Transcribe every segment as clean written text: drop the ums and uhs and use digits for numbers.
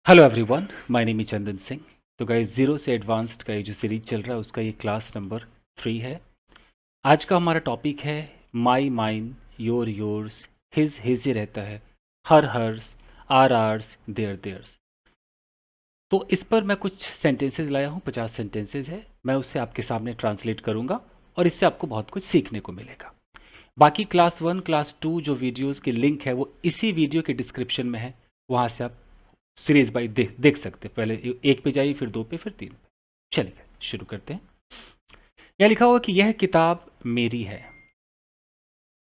Hello everyone, my name is Chandan Singh. तो guys, zero से advanced का ये जो सीरीज चल रहा है उसका ये क्लास नंबर 3 है। आज का हमारा टॉपिक है my mine, your yours, his ही रहता है, her hers, our ours, their theirs. तो इस पर मैं कुछ सेंटेंसेस लाया हूँ, 50 सेंटेंसेस है। मैं उससे आपके सामने ट्रांसलेट करूँगा और इससे आपको बहुत कुछ सीखने को मिलेगा। बाकी क्लास 1 क्लास 2 जो वीडियोज़ की लिंक है वो इसी वीडियो के डिस्क्रिप्शन में है, वहाँ से आप सीरीज बाई देख सकते हैं। पहले एक पे जाइए, फिर 2 पे, फिर 3 पे। चलिए शुरू करते हैं। यहाँ लिखा हुआ कि यह किताब मेरी है।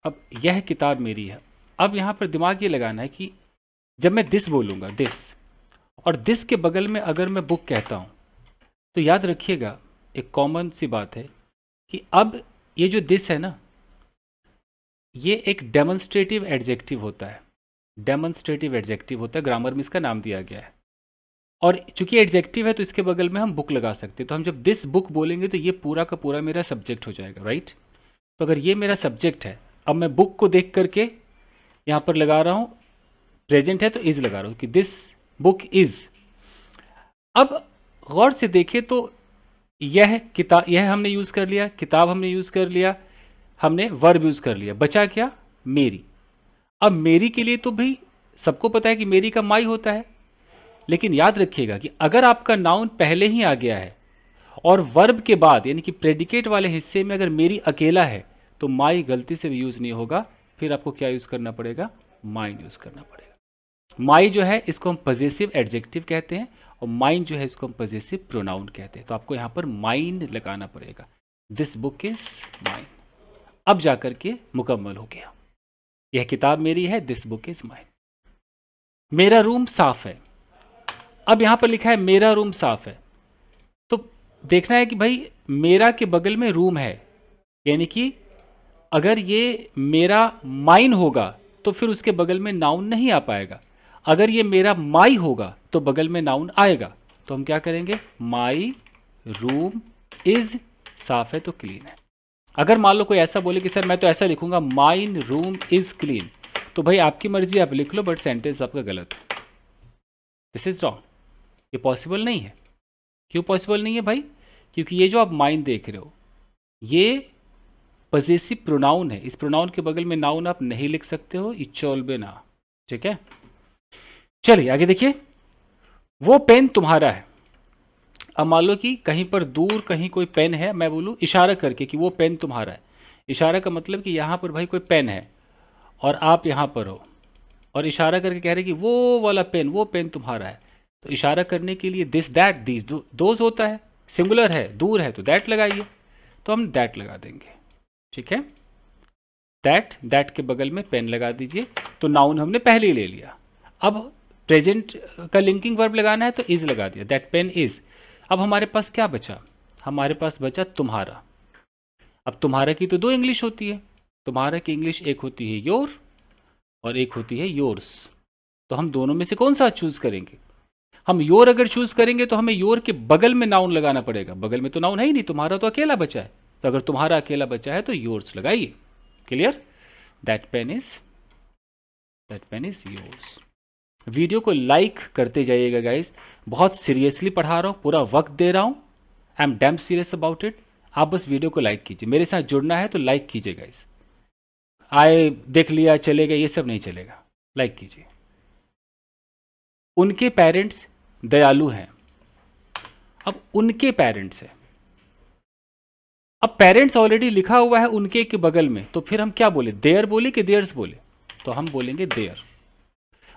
अब यह किताब मेरी है, अब यहाँ पर दिमाग ये लगाना है कि जब मैं दिस बोलूँगा, दिस, और दिस के बगल में अगर मैं बुक कहता हूँ, तो याद रखिएगा एक कॉमन सी बात है कि अब ये जो दिस है ना, ये एक डेमोन्स्ट्रेटिव एडजेक्टिव होता है। डेमोन्स्ट्रेटिव एडजेक्टिव होता है, ग्रामर में इसका नाम दिया गया है। और चूंकि एडजेक्टिव है तो इसके बगल में हम बुक लगा सकते हैं। तो हम जब दिस बुक बोलेंगे तो ये पूरा का पूरा मेरा सब्जेक्ट हो जाएगा, राइट। तो अगर ये मेरा सब्जेक्ट है, अब मैं बुक को देख करके यहाँ पर लगा रहा हूँ, प्रेजेंट है तो इज लगा रहा हूँ कि दिस बुक इज। अब गौर से देखें तो यह किताब, यह हमने यूज़ कर लिया, किताब हमने यूज़ कर लिया, हमने वर्ब यूज़ कर लिया, बचा क्या, मेरी। अब मेरी के लिए तो भाई सबको पता है कि मेरी का माई होता है, लेकिन याद रखिएगा कि अगर आपका नाउन पहले ही आ गया है और वर्ब के बाद यानी कि प्रेडिकेट वाले हिस्से में अगर मेरी अकेला है, तो माई गलती से भी यूज़ नहीं होगा। फिर आपको क्या यूज़ करना पड़ेगा, माइन यूज़ करना पड़ेगा। माई जो है इसको हम पजेसिव एडजेक्टिव कहते हैं, और माइन जो है इसको हम पजेसिव प्रोनाउन कहते हैं। तो आपको यहाँ पर माइन लगाना पड़ेगा। This book is mine. अब जाकर के मुकम्मल हो गया, यह किताब मेरी है, दिस बुक इज माइन। मेरा रूम साफ है। अब यहां पर लिखा है मेरा रूम साफ है, तो देखना है कि भाई मेरा के बगल में रूम है, यानी कि अगर ये मेरा माइन होगा तो फिर उसके बगल में नाउन नहीं आ पाएगा। अगर ये मेरा माई होगा तो बगल में नाउन आएगा। तो हम क्या करेंगे, माई रूम इज साफ है तो क्लीन है। अगर मान लो कोई ऐसा बोले कि सर मैं तो ऐसा लिखूंगा माइन रूम इज क्लीन, तो भाई आपकी मर्जी, आप लिख लो, बट सेंटेंस आपका गलत है। दिस इज रॉन्ग, ये पॉसिबल नहीं है। क्यों पॉसिबल नहीं है भाई, क्योंकि ये जो आप माइन देख रहे हो ये पजेसिव प्रोनाउन है। इस प्रोनाउन के बगल में नाउन आप नहीं लिख सकते हो, इचोलबे ना। ठीक है, चलिए आगे देखिए। वो पेन तुम्हारा है। अब मान लो कि कहीं पर दूर कहीं कोई पेन है, मैं बोलूँ इशारा करके कि वो पेन तुम्हारा है। इशारा का मतलब कि यहाँ पर भाई कोई पेन है और आप यहाँ पर हो, और इशारा करके कह रहे कि वो वाला पेन, वो पेन तुम्हारा है। तो इशारा करने के लिए दिस दैट दीज दोज होता है, सिंगुलर है, दूर है तो दैट लगाइए। तो हम दैट लगा देंगे, ठीक है। दैट के बगल में पेन लगा दीजिए। तो नाउन हमने पहले ही ले लिया। अब प्रेजेंट का लिंकिंग वर्ब लगाना है तो इज लगा दिया, दैट पेन इज। अब हमारे पास क्या बचा, हमारे पास बचा तुम्हारा। अब तुम्हारा की तो दो इंग्लिश होती है। तुम्हारा की इंग्लिश एक होती है योर और एक होती है योर्स। तो हम दोनों में से कौन सा चूज करेंगे। हम योर अगर चूज करेंगे तो हमें योर के बगल में नाउन लगाना पड़ेगा। बगल में तो नाउन है ही नहीं, तुम्हारा तो अकेला बचा है। तो अगर तुम्हारा अकेला बचा है तो योर्स लगाइए। Clear, that pain is yours. Video को लाइक करते जाइएगा गाइस, बहुत सीरियसली पढ़ा रहा हूँ, पूरा वक्त दे रहा हूँ। I am damn serious about it. आप बस वीडियो को लाइक कीजिए, मेरे साथ जुड़ना है तो लाइक कीजिए गाइस। आए देख लिया चलेगा, ये सब नहीं चलेगा, लाइक कीजिए। उनके पेरेंट्स दयालु हैं। अब उनके पेरेंट्स है, अब पेरेंट्स ऑलरेडी लिखा हुआ है उनके के बगल में, तो फिर हम क्या बोले, देयर बोले कि देयर्स बोले। तो हम बोलेंगे देयर,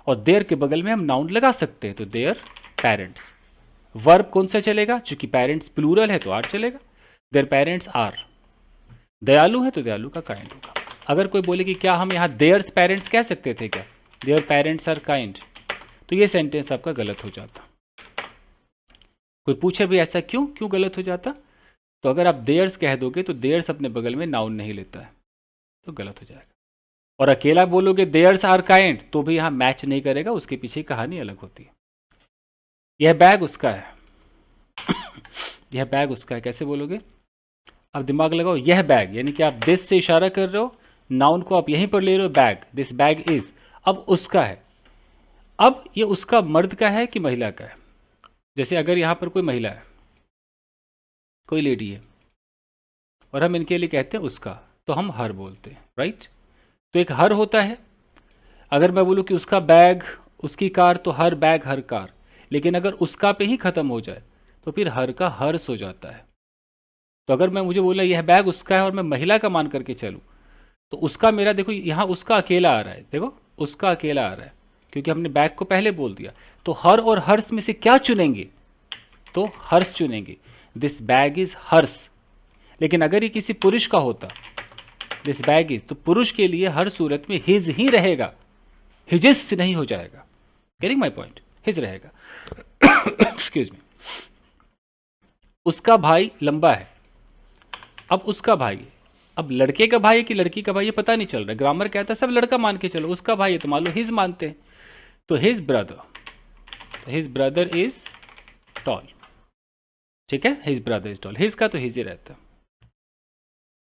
और देयर के बगल में हम नाउन लगा सकते हैं, तो देयर पेरेंट्स। वर्ब कौन सा चलेगा, चूंकि पेरेंट्स प्लूरल है तो आर चलेगा। Their parents are. दयालु है तो दयालु का काइंड होगा। अगर कोई बोले कि क्या हम यहाँ देयर्स पेरेंट्स कह सकते थे क्या, देयर पेरेंट्स आर काइंड, तो ये सेंटेंस आपका गलत हो जाता। कोई पूछे भी ऐसा क्यों क्यों गलत हो जाता, तो अगर आप देयर्स कह दोगे तो देयर्स अपने बगल में नाउन नहीं लेता है, तो गलत हो जाएगा। और अकेला बोलोगे देयर्स आर काइंड, तो भी यहाँ मैच नहीं करेगा, उसके पीछे कहानी अलग होती है। यह बैग उसका है। यह बैग उसका है, कैसे बोलोगे। अब दिमाग लगाओ, यह बैग यानी कि आप दिस से इशारा कर रहे हो, नाउन को आप यहीं पर ले रहे हो, बैग, दिस बैग इज। अब उसका है, अब ये उसका मर्द का है कि महिला का है? जैसे अगर यहाँ पर कोई महिला है, कोई लेडी है, और हम इनके लिए कहते हैं उसका, तो हम हर बोलते हैं, राइट? तो एक हर होता है। अगर मैं बोलूँ कि उसका बैग, उसकी कार, तो हर बैग हर कार। लेकिन अगर उसका पे ही खत्म हो जाए तो फिर हर का हर्ष हो जाता है। तो अगर मैं मुझे बोला यह बैग उसका है और मैं महिला का मान करके चलूँ, तो उसका मेरा, देखो यहाँ उसका अकेला आ रहा है, देखो उसका अकेला आ रहा है, क्योंकि हमने बैग को पहले बोल दिया। तो हर और हर्ष में से क्या चुनेंगे? तो हर्ष चुनेंगे, दिस बैग इज हर्ष। लेकिन अगर ये किसी पुरुष का होता, दिस बैग इज, तो पुरुष के लिए हर सूरत में हिज ही रहेगा, हिजिस नहीं हो जाएगा। Getting my point? हिज रहेगा। Excuse me. उसका भाई लंबा है, अब उसका भाई है। अब लड़के का भाई है कि लड़की का भाई है पता नहीं चल रहा, ग्रामर कहता है सब लड़का मान के चलो, उसका भाई है तो मान लो हिज मानते हैं। तो हिज ब्रदर इज टॉल, ठीक है, his brother is tall, his का तो हिज ही रहता है,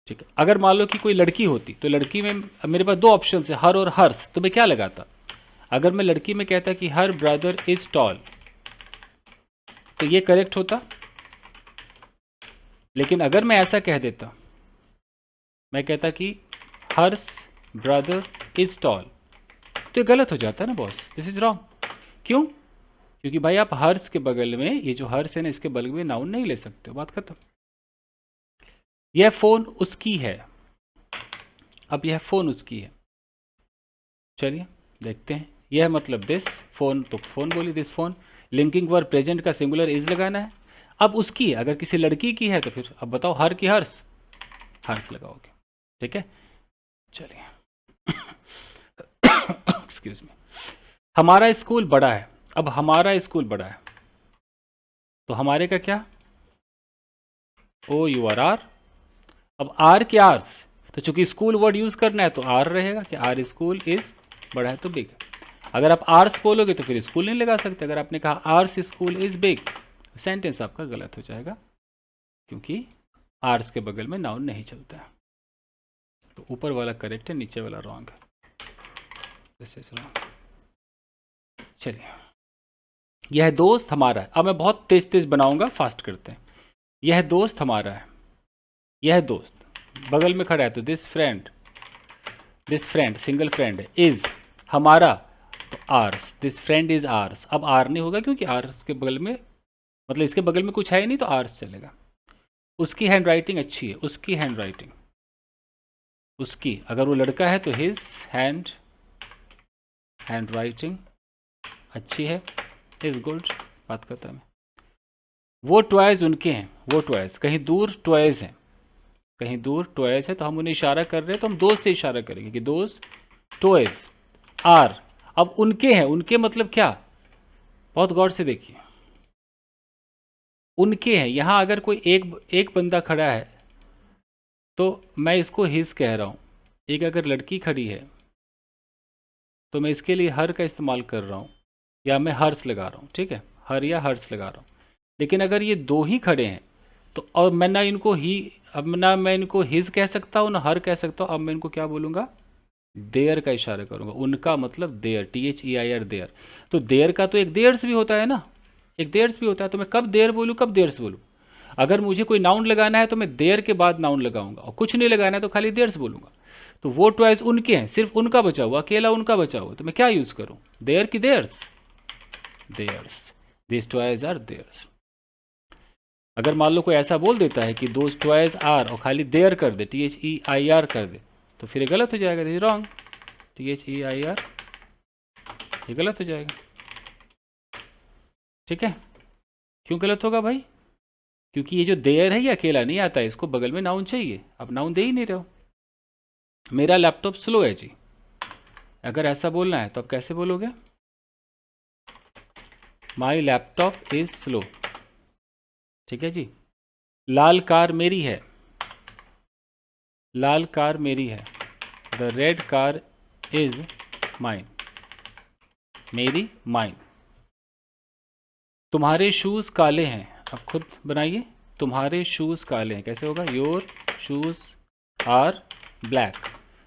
ठीक है। अगर मान लो कि कोई लड़की होती, तो लड़की में मेरे पास दो ऑप्शन है, हर और हर्ष, तो मैं क्या लगाता? अगर मैं लड़की में कहता कि हर ब्रदर इज टॉल, तो ये करेक्ट होता। लेकिन अगर मैं ऐसा कह देता, मैं कहता कि हर्ष ब्रदर इज टॉल, तो ये गलत हो जाता है ना बॉस, दिस इज रॉन्ग। क्यों? क्योंकि भाई आप हर्ष के बगल में, ये जो हर्ष है ना, इसके बगल में नाउन नहीं ले सकते हो, बात खत्म। यह फोन उसकी है, अब यह फोन उसकी है, चलिए देखते हैं। यह मतलब दिस फोन, तो फोन बोली, this phone. Linking verb present का सिंगुलर इज लगाना है। अब उसकी है, अगर किसी लड़की की है तो फिर अब बताओ हर की हर्ष, हर्ष लगाओगे, ठीक है। चलिए एक्सक्यूज मी। हमारा स्कूल बड़ा है, अब हमारा स्कूल बड़ा है, तो हमारे का क्या? ओ यू आर आर। अब आर के आर्स, तो चूंकि स्कूल वर्ड यूज करना है तो आर रहेगा कि आर स्कूल इज बड़ा है तो बिग। अगर आप आर्स बोलोगे तो फिर स्कूल नहीं लगा सकते। अगर आपने कहा ours school is big, sentence आपका गलत हो जाएगा, क्योंकि आर्स के बगल में नाउन नहीं चलता है। तो ऊपर वाला करेक्ट है, नीचे वाला रॉन्ग है। चलिए, यह दोस्त हमारा है। अब मैं बहुत तेज तेज बनाऊंगा, फास्ट करते हैं। यह दोस्त हमारा है, यह दोस्त बगल में खड़ा है, तो दिस फ्रेंड सिंगल फ्रेंड है, इज हमारा, तो ours, this friend is ours. अब आर नहीं होगा क्योंकि आर्स के बगल में, मतलब इसके बगल में कुछ है ही नहीं, तो आर्स चलेगा। उसकी हैंड राइटिंग अच्छी है, उसकी हैंड राइटिंग, उसकी, अगर वो लड़का है तो हिज हैंड राइटिंग अच्छी है, इज गुड, बात करता है। वो टॉयज उनके हैं, वो टॉयज, कहीं दूर टॉयज हैं, कहीं दूर टॉयज है, तो हम उन्हें इशारा कर रहे हैं, तो हम दोस्त से इशारा करेंगे कि दोस्त टॉयज आर। अब उनके हैं, उनके मतलब क्या? बहुत गौर से देखिए, उनके हैं। यहां अगर कोई एक बंदा खड़ा है तो मैं इसको हिज कह रहा हूं, एक अगर लड़की खड़ी है तो मैं इसके लिए हर का इस्तेमाल कर रहा हूं, या मैं हर्ष लगा रहा हूं, ठीक है, हर या हर्ष लगा रहा हूं। लेकिन अगर ये दो ही खड़े हैं तो, और मैं ना इनको ही, अब ना मैं इनको हिज कह सकता हूँ ना हर कह सकता हूँ, अब मैं इनको क्या बोलूँगा? देयर का इशारा करूँगा। उनका मतलब देयर, THEIR, देयर। तो देयर का तो एक देयर्स भी होता है ना, एक देयर्स भी होता है, तो मैं कब देयर बोलूँ कब देयर्स बोलूँ? अगर मुझे कोई नाउन लगाना है तो मैं देयर के बाद नाउन लगाऊंगा, और कुछ नहीं लगाना है तो खाली देयर्स बोलूँगा। तो वो टॉयज उनके हैं, सिर्फ उनका बचा हुआ, अकेला उनका बचा हुआ, तो मैं क्या यूज़ करूँ? देयर की theirs, theirs, this toys are theirs. अगर मान लो कोई ऐसा बोल देता है कि दोज टॉयज आर, और खाली देयर कर दे, THEIR कर दे, तो फिर ये गलत हो जाएगा, दिस रॉन्ग, THEIR, ये गलत हो जाएगा, ठीक है। क्यों गलत होगा भाई? क्योंकि ये जो देयर है ये अकेला नहीं आता है, इसको बगल में नाउन चाहिए, अब नाउन दे ही नहीं रहे हो। मेरा लैपटॉप स्लो है जी, अगर ऐसा बोलना है तो आप कैसे बोलोगे? माई लैपटॉप इज स्लो, ठीक है जी। लाल कार मेरी है, लाल कार मेरी है, the red car is mine, मेरी, माइन। तुम्हारे शूज काले हैं, अब खुद बनाइए, तुम्हारे शूज काले हैं, कैसे होगा? Your shoes are black.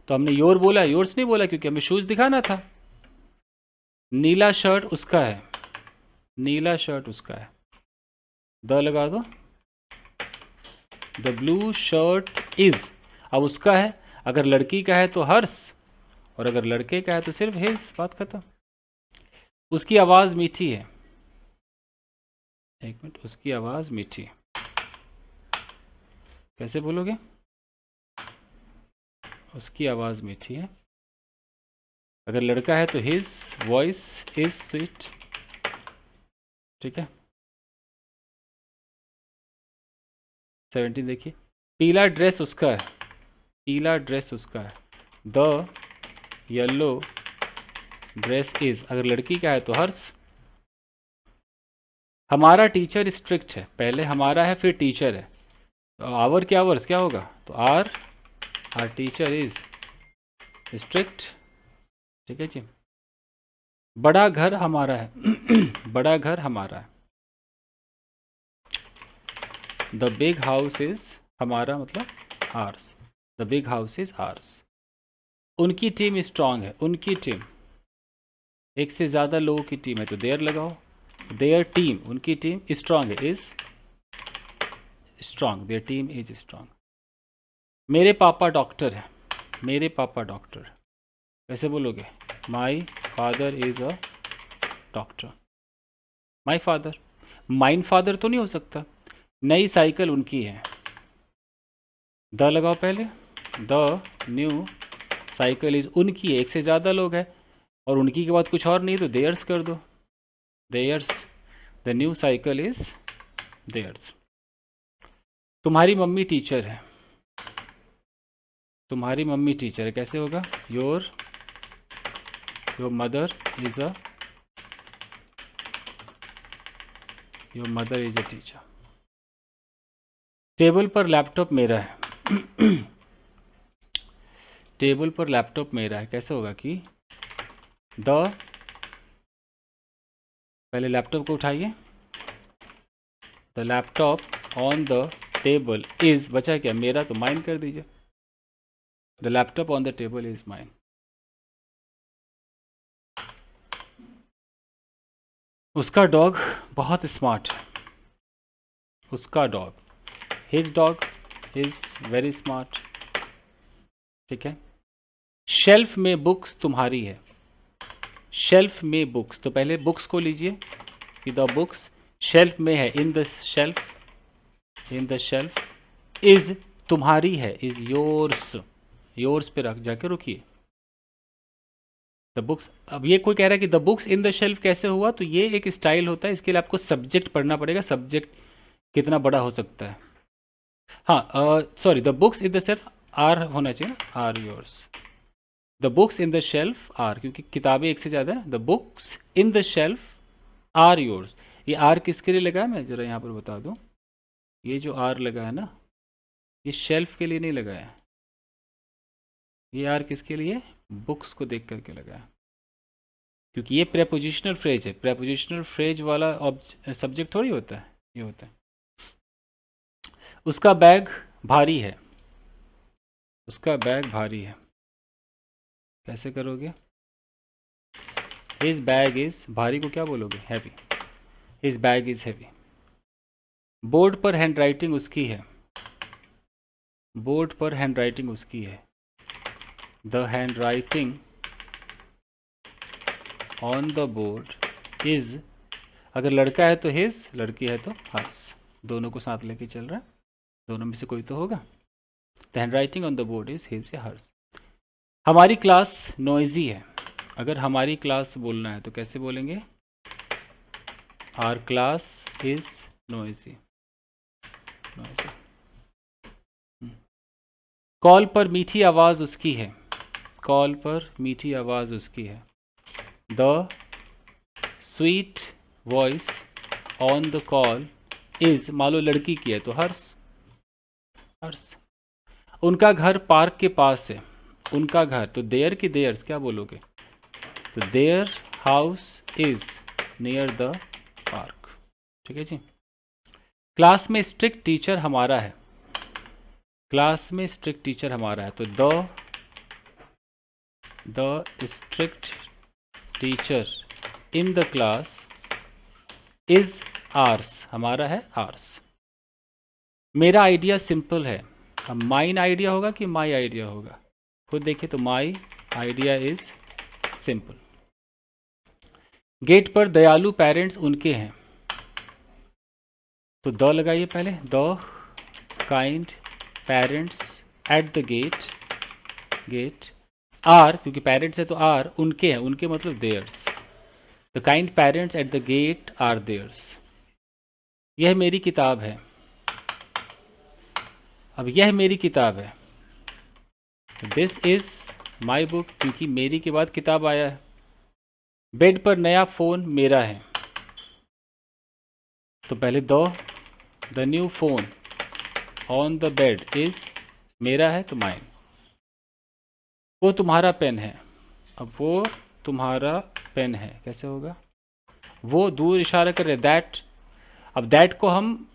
तो हमने योर बोला, योर्स नहीं बोला, क्योंकि हमें शूज दिखाना था। नीला शर्ट उसका है, नीला शर्ट उसका है, द लगा दो। द ब्लू शर्ट इज, अब उसका है, अगर लड़की का है तो हर्स, और अगर लड़के का है तो सिर्फ हिज, बात खत्म। उसकी आवाज़ मीठी है, एक मिनट, उसकी आवाज़ मीठी है, कैसे बोलोगे? उसकी आवाज़ मीठी है। अगर लड़का है तो हिज वॉइस इज स्वीट, ठीक है। 17 देखिए, पीला ड्रेस उसका है, पीला ड्रेस उसका है, द येलो ड्रेस इज, अगर लड़की का है तो हर्स। हमारा टीचर स्ट्रिक्ट है, पहले हमारा है फिर टीचर है, तो आवर के आवर्स क्या होगा, तो आर टीचर इज स्ट्रिक्ट, ठीक है जी। बड़ा घर हमारा है बड़ा घर हमारा है, द बिग हाउस इज, हमारा मतलब ours, the big house is ours. उनकी टीम स्ट्रांग है, उनकी टीम, एक से ज़्यादा लोगों की टीम है तो देयर लगाओ, देयर टीम, उनकी टीम स्ट्रांग है, is strong, their team is strong. मेरे पापा डॉक्टर है, मेरे पापा डॉक्टर, कैसे बोलोगे? My father is a doctor, my father. Mine father तो नहीं हो सकता। नई साइकिल उनकी है, द लगाओ पहले, द न्यू साइकिल इज, उनकी है, एक से ज़्यादा लोग हैं और उनकी के बाद कुछ और नहीं तो देयर्स कर दो, theirs, the new cycle is theirs. तुम्हारी मम्मी टीचर है, तुम्हारी मम्मी टीचर है, कैसे होगा? Your mother is a, your mother is a teacher. Table पर लैपटॉप मेरा है टेबल पर लैपटॉप मेरा है, कैसे होगा कि द, पहले लैपटॉप को उठाइए, the laptop on the table is, बचा क्या? मेरा, तो माइन कर दीजिए, the laptop on the table is mine. उसका डॉग बहुत स्मार्ट है, उसका dog, his dog is very smart, ठीक है। शेल्फ में बुक्स तुम्हारी है, शेल्फ में बुक्स, तो पहले बुक्स को लीजिए कि द बुक्स शेल्फ में है, इन the shelf, in the shelf, is तुम्हारी है, इज योर्स, योर्स पे रख जाके रुकिए, द बुक्स। अब ये कोई कह रहा है कि the books in the shelf कैसे हुआ, तो ये एक स्टाइल होता है, इसके लिए आपको सब्जेक्ट पढ़ना पड़ेगा, सब्जेक्ट कितना बड़ा हो सकता है। हाँ sorry, the books in the shelf are होना चाहिए, are yours, the books in the shelf are, क्योंकि किताबें एक से ज़्यादा है, the books in the shelf are yours. ये आर किसके लिए लगा है, मैं ज़रा यहाँ पर बता दूँ, ये जो आर लगा है ना, ये शेल्फ के लिए नहीं लगा है, ये आर किसके लिए, बुक्स को देख करके लगा है, क्योंकि ये प्रेपोजिशनल फ्रेज है, प्रेपोजिशनल फ्रेज वाला सब्जेक्ट थोड़ी होता है, ये होता है। उसका बैग भारी है, उसका बैग भारी है, कैसे करोगे? हिज बैग इज, भारी को क्या बोलोगे? Heavy, his bag is heavy. Board पर हैंड राइटिंग उसकी है, बोर्ड पर हैंड राइटिंग उसकी है, the handwriting on the board is, अगर लड़का है तो हिज, लड़की है तो हर्स, दोनों को साथ लेके चल रहा है, दोनों में से कोई तो होगा। The handwriting on the board is his या हर्स। हमारी क्लास नॉइजी है, अगर हमारी क्लास बोलना है तो कैसे बोलेंगे? Our class is noisy, noisy. Call पर मीठी आवाज़ उसकी है, कॉल पर मीठी आवाज़ उसकी है, the sweet voice on the call is, मान लो लड़की की है तो हर्स, हर्स। उनका घर पार्क के पास है, उनका घर, तो देयर की देयर्स क्या बोलोगे? तो their house is near the park, ठीक है जी। क्लास में स्ट्रिक्ट टीचर हमारा है, क्लास में स्ट्रिक्ट टीचर हमारा है, तो the strict teacher in the class is hours, हमारा है आर्स। मेरा आइडिया सिंपल है। अब माइन आइडिया होगा कि माई आइडिया होगा, खुद देखिए। तो my idea is simple. Gate पर दयालु पेरेंट्स उनके हैं, तो द लगाइए पहले। The kind parents at the gate, gate are, क्योंकि पेरेंट्स है तो आर, उनके हैं, उनके मतलब theirs. The kind parents at the gate are theirs. यह मेरी किताब है। अब यह मेरी किताब है, दिस इज माई बुक, क्योंकि मेरी के बाद किताब आया है। बेड पर नया फ़ोन मेरा है, तो पहले the new phone on the bed is, मेरा है तो माइन। वो तुम्हारा पेन है, अब वो तुम्हारा पेन है कैसे होगा? वो दूर इशारा कर रहे, दैट। अब दैट को हम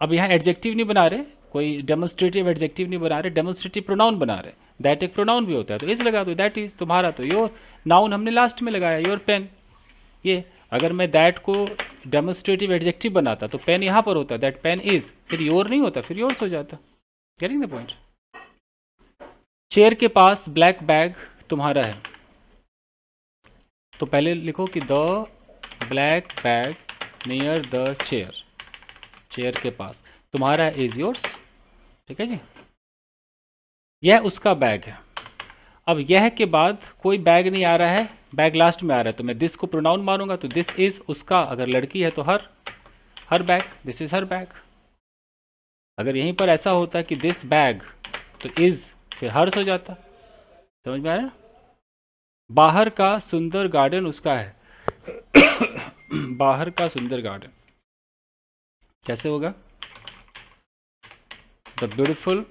अब यहाँ एडजेक्टिव नहीं बना रहे, कोई डेमोन्स्ट्रेटिव एडजेक्टिव नहीं बना रहे, डेमोन्स्ट्रेटिव प्रोनाउन बना रहे। दैट एक प्रोनाउन भी होता है, तो इज लगा दो, दैट इज तुम्हारा, तो योर। नाउन हमने लास्ट में लगाया, योर पेन। ये अगर मैं दैट को डेमोन्स्ट्रेटिव एडजेक्टिव बनाता तो पेन यहाँ पर होता, दैट पेन इज, फिर योर नहीं होता, फिर योर्स हो जाता। Getting the point? चेयर के पास ब्लैक बैग तुम्हारा है, तो पहले लिखो कि the black bag near the chair, chair के पास तुम्हारा इज योर्स। ठीक है जी। यह उसका बैग है। अब यह के बाद कोई बैग नहीं आ रहा है, बैग लास्ट में आ रहा है, तो मैं दिस को प्रोनाउन मानूंगा, तो दिस इज उसका, अगर लड़की है तो her bag, this is her bag. अगर यहीं पर ऐसा होता कि दिस बैग, तो इज फिर हर्स हो जाता। समझ में आ रहा है? बाहर का सुंदर गार्डन उसका है। बाहर का सुंदर गार्डन कैसे होगा? The beautiful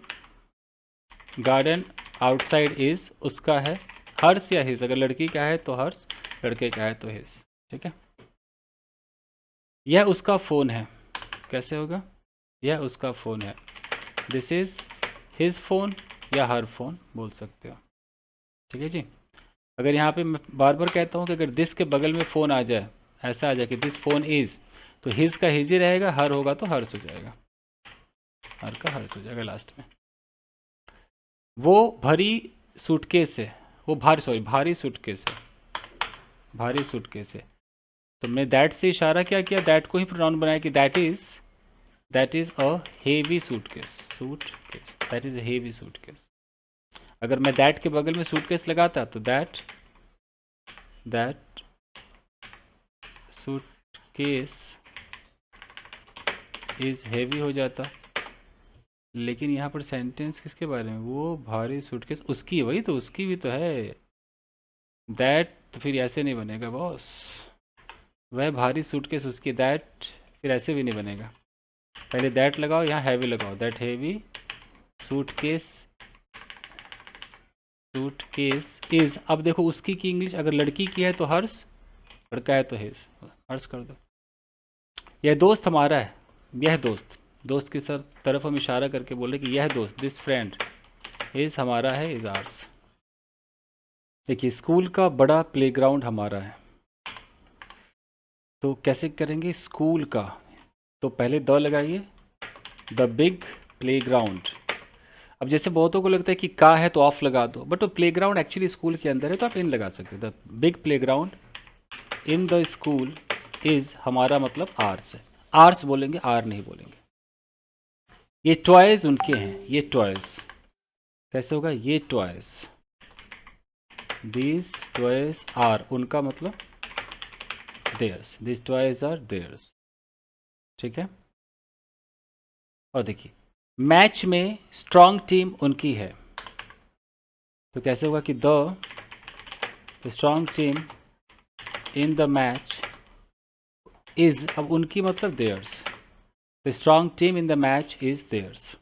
garden outside is, उसका है। हर्स या हिज, अगर लड़की का है तो हर्स, लड़के का है तो हिज। ठीक है। यह उसका फ़ोन है कैसे होगा? यह उसका फ़ोन है, दिस इज हिज फ़ोन या हर फ़ोन बोल सकते हो। ठीक है जी। अगर यहाँ पे मैं बार बार कहता हूँ कि अगर दिस के बगल में फ़ोन आ जाए, ऐसा आ जाए कि दिस फ़ोन इज़, तो हिज का हिज ही रहेगा, हर होगा तो हर्स हो जाएगा, हर का हर्स हो जाएगा लास्ट में। वो भरी सूटकेस है, वो भारी सूटकेस है, भारी सूटकेस है। तो मैं दैट से इशारा क्या किया, दैट को ही प्रोनाउन बनाया कि that is a heavy suitcase, that is a heavy suitcase. अगर मैं दैट के बगल में सूटकेस लगाता तो दैट सूटकेस इज हेवी हो जाता। लेकिन यहाँ पर सेंटेंस किसके बारे में? वो भारी सूटकेस उसकी है, वही तो, उसकी भी तो है दैट, तो फिर ऐसे नहीं बनेगा बॉस। वह भारी सूटकेस उसकी, दैट फिर ऐसे भी नहीं बनेगा। पहले दैट लगाओ, यहाँ हैवी लगाओ, दैट हैवी सूटकेस इज। अब देखो उसकी की इंग्लिश, अगर लड़की की है तो हर्स, लड़का है तो हिज, हर्स कर दो। यह दोस्त हमारा है, यह दोस्त की तरफ हम इशारा करके बोले कि यह दोस्त, दिस फ्रेंड इज हमारा है, इज आर्स। देखिए स्कूल का बड़ा प्लेग्राउंड हमारा है, तो कैसे करेंगे स्कूल का? तो पहले द लगाइए, द बिग प्लेग्राउंड। अब जैसे बहुतों को लगता है कि का है तो ऑफ लगा दो, बट वो प्लेग्राउंड एक्चुअली स्कूल के अंदर है, तो आप इन लगा सकते हैं। The big playground in the school is, हमारा मतलब आर्स है, आर्स बोलेंगे, आर नहीं बोलेंगे। ये टॉयज उनके हैं, ये टॉयज कैसे होगा? ये टॉयज, दीज टॉयज आर, उनका मतलब theirs, these toys are theirs. ठीक है। और देखिए मैच में स्ट्रांग टीम उनकी है, तो कैसे होगा कि the strong team in the match is, अब उनकी मतलब theirs, the strong team in the match is theirs.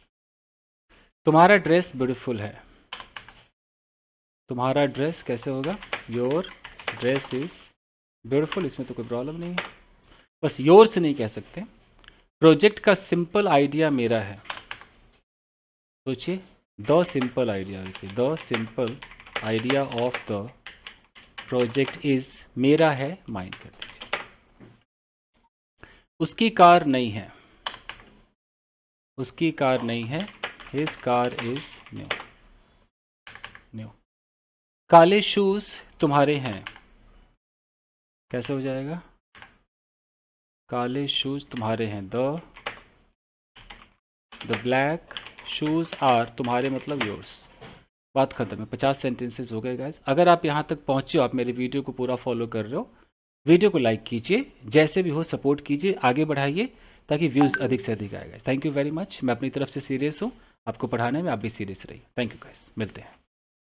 तुम्हारा ड्रेस ब्यूटीफुल है, तुम्हारा ड्रेस कैसे होगा? योर ड्रेस इज ब्यूटीफुल, इसमें तो कोई प्रॉब्लम नहीं है, बस योर से नहीं कह सकते। प्रोजेक्ट का सिंपल आइडिया मेरा है, सोचिए the simple idea, the simple idea of the project is, मेरा है, माइन कर दीजिए। उसकी कार नहीं है, उसकी कार नहीं है, his car is new, new. काले शूज तुम्हारे हैं, कैसे हो जाएगा? काले शूज तुम्हारे हैं, द ब्लैक शूज आर, तुम्हारे मतलब योर्स। बात खत्म है। 50 सेंटेंसेस हो गए गाइस। अगर आप यहाँ तक पहुँचे हो, आप मेरे वीडियो को पूरा फॉलो कर रहे हो, वीडियो को लाइक कीजिए, जैसे भी हो सपोर्ट कीजिए, आगे बढ़ाइए ताकि व्यूज़ अधिक से अधिक आएगा। Thank you very much. मैं अपनी तरफ से सीरियस हूँ, आपको पढ़ाने में आप भी सीरियस रहिए। थैंक यू गाइस, मिलते हैं।